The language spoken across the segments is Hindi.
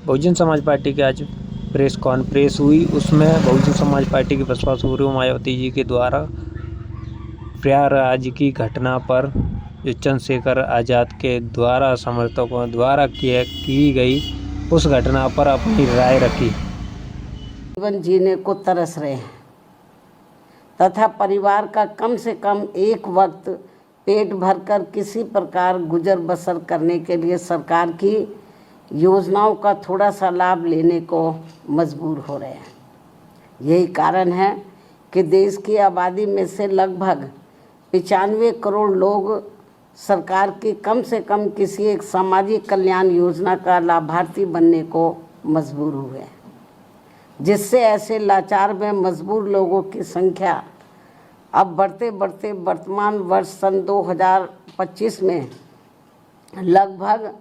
बहुजन समाज पार्टी की आज प्रेस कॉन्फ्रेंस हुई। उसमें बहुजन समाज पार्टी की बसपा सुप्रीमो मायावती जी के द्वारा प्रयागराज की घटना पर जो चंद्रशेखर आज़ाद के द्वारा समर्थकों द्वारा की गई उस घटना पर अपनी राय रखी। जीवन जीने को तरस रहे हैं तथा परिवार का कम से कम एक वक्त पेट भरकर किसी प्रकार गुजर बसर करने के लिए सरकार की योजनाओं का थोड़ा सा लाभ लेने को मजबूर हो रहे हैं। यही कारण है कि देश की आबादी में से लगभग 95 करोड़ लोग सरकार की कम से कम किसी एक सामाजिक कल्याण योजना का लाभार्थी बनने को मजबूर हुए हैं, जिससे ऐसे लाचार में मजबूर लोगों की संख्या अब बढ़ते बढ़ते वर्तमान वर्ष सन 2025 में लगभग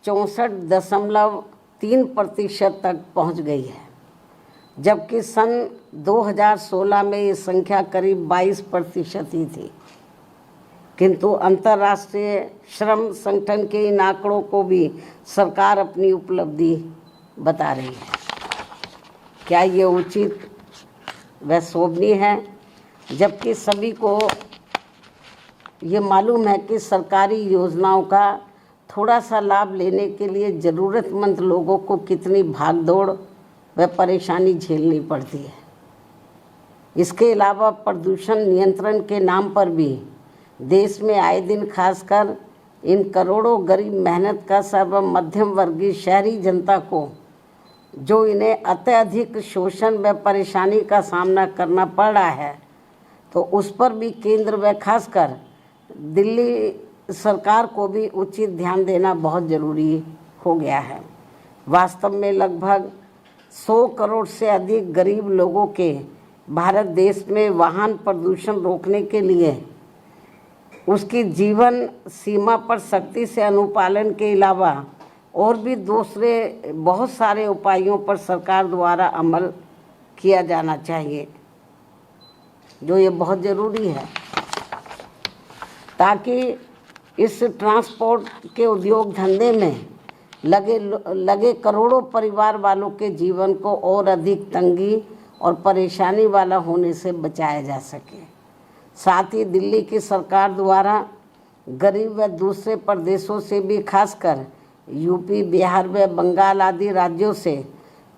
64.3% तक पहुंच गई है, जबकि सन 2016 में ये संख्या करीब 22% ही थी। किंतु अंतर्राष्ट्रीय श्रम संगठन के इन आंकड़ों को भी सरकार अपनी उपलब्धि बता रही है। क्या ये उचित व शोभनीय है? जबकि सभी को ये मालूम है कि सरकारी योजनाओं का थोड़ा सा लाभ लेने के लिए ज़रूरतमंद लोगों को कितनी भागदौड़ व परेशानी झेलनी पड़ती है। इसके अलावा प्रदूषण नियंत्रण के नाम पर भी देश में आए दिन खासकर इन करोड़ों गरीब मेहनत का सर्व मध्यम वर्गीय शहरी जनता को जो इन्हें अत्यधिक शोषण व परेशानी का सामना करना पड़ रहा है, तो उस पर भी केंद्र व खासकर दिल्ली सरकार को भी उचित ध्यान देना बहुत ज़रूरी हो गया है। वास्तव में लगभग 100 करोड़ से अधिक गरीब लोगों के भारत देश में वाहन प्रदूषण रोकने के लिए उसकी जीवन सीमा पर सख्ती से अनुपालन के अलावा और भी दूसरे बहुत सारे उपायों पर सरकार द्वारा अमल किया जाना चाहिए, जो ये बहुत ज़रूरी है, ताकि इस ट्रांसपोर्ट के उद्योग धंधे में लगे करोड़ों परिवार वालों के जीवन को और अधिक तंगी और परेशानी वाला होने से बचाया जा सके। साथ ही दिल्ली की सरकार द्वारा गरीब व दूसरे प्रदेशों से भी खासकर यूपी, बिहार व बंगाल आदि राज्यों से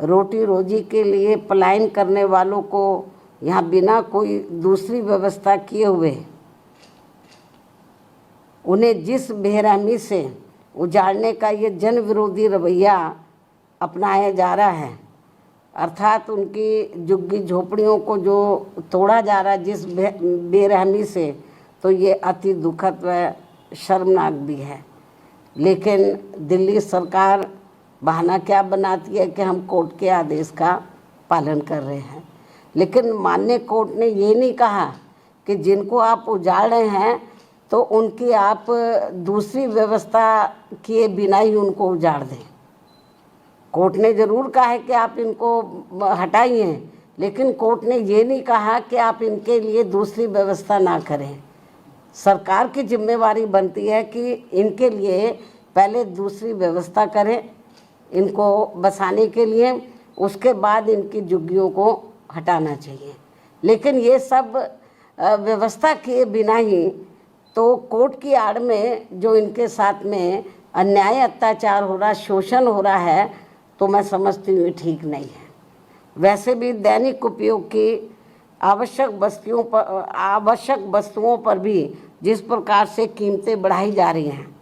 रोटी रोजी के लिए पलायन करने वालों को यहाँ बिना कोई दूसरी व्यवस्था किए हुए उन्हें जिस बेरहमी से उजाड़ने का ये जन विरोधी रवैया अपनाया जा रहा है, अर्थात उनकी झुग्गी झोपड़ियों को जो तोड़ा जा रहा है जिस बेरहमी से, तो ये अति दुखद व शर्मनाक भी है। लेकिन दिल्ली सरकार बहाना क्या बनाती है कि हम कोर्ट के आदेश का पालन कर रहे हैं, लेकिन माननीय कोर्ट ने ये नहीं कहा कि जिनको आप उजाड़ रहे हैं तो उनकी आप दूसरी व्यवस्था किए बिना ही उनको उजाड़ दें। कोर्ट ने ज़रूर कहा है कि आप इनको हटाइए, लेकिन कोर्ट ने ये नहीं कहा कि आप इनके लिए दूसरी व्यवस्था ना करें। सरकार की जिम्मेवारी बनती है कि इनके लिए पहले दूसरी व्यवस्था करें इनको बसाने के लिए, उसके बाद इनकी झुग्गियों को हटाना चाहिए। लेकिन ये सब व्यवस्था किए बिना ही तो कोर्ट की आड़ में जो इनके साथ में अन्याय अत्याचार हो रहा, शोषण हो रहा है, तो मैं समझती हूँ ठीक नहीं है। वैसे भी दैनिक उपयोग की आवश्यक वस्तुओं पर भी जिस प्रकार से कीमतें बढ़ाई जा रही हैं,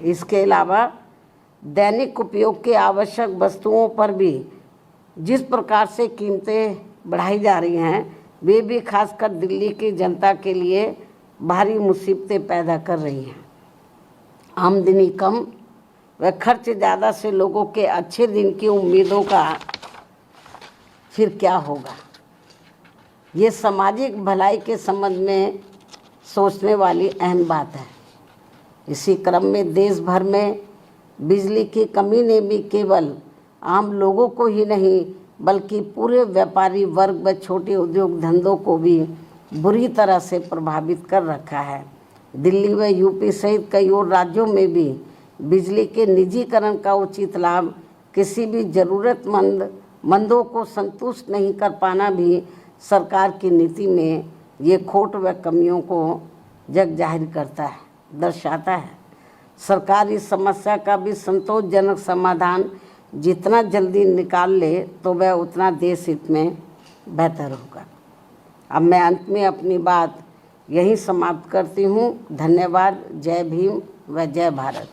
इसके अलावा दैनिक उपयोग के आवश्यक वस्तुओं पर भी जिस प्रकार से कीमतें बढ़ाई जा रही हैं, वे भी खासकर दिल्ली की जनता के लिए भारी मुसीबतें पैदा कर रही हैं। आमदनी कम व खर्च ज़्यादा से लोगों के अच्छे दिन की उम्मीदों का फिर क्या होगा? ये सामाजिक भलाई के संबंध में सोचने वाली अहम बात है। इसी क्रम में देश भर में बिजली की कमी ने भी केवल आम लोगों को ही नहीं बल्कि पूरे व्यापारी वर्ग व छोटे उद्योग धंधों को भी बुरी तरह से प्रभावित कर रखा है। दिल्ली व यूपी सहित कई और राज्यों में भी बिजली के निजीकरण का उचित लाभ किसी भी ज़रूरतमंदों को संतुष्ट नहीं कर पाना भी सरकार की नीति में ये खोट व कमियों को जग जाहिर करता है, दर्शाता है। सरकार इस समस्या का भी संतोषजनक समाधान जितना जल्दी निकाल ले तो वह उतना देश हित में बेहतर होगा। अब मैं अंत में अपनी बात यहीं समाप्त करती हूँ। धन्यवाद। जय भीम व जय भारत।